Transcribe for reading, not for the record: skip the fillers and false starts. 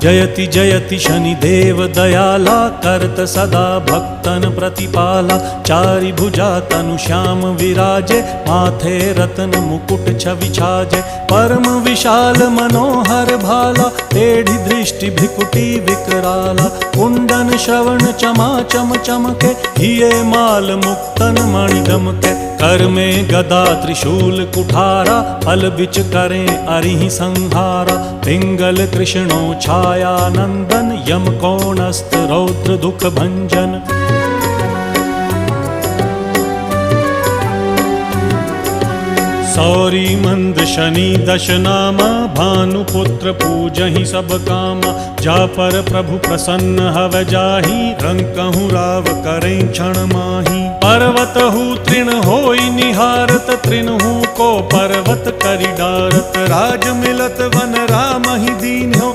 जयति जयति शनिदेव दयाला, करत सदा भक्तन प्रतिपाला। चारि भुजा तनु श्याम विराजे, माथे रत्न मुकुट छवि छाजे। परम विशाल मनोहर भाला, टेढ़ी दृष्टि भ्रिकुटी विकराला। कुंडन श्रवण चमा चम चमके, हिये माल मुक्तन मणि दमके। कर में गदा त्रिशूल कुठारा, फल बिच करें अरिहि संहारा। पिंगल कृष्णो छाया नंदन, यम कोणस्त रौद्र दुख भंजन। सौरी मंद शनि दश नामा, भानुपुत्र पूजहि सब कामा। जा पर प्रभु प्रसन्न हव जाहि, रंकहु राव करें क्षण माही। पर्वत हु तृण होई निहारत, तृणहु को पर्वत करि डारत। राज मिलत वन राम ही दीन्हो,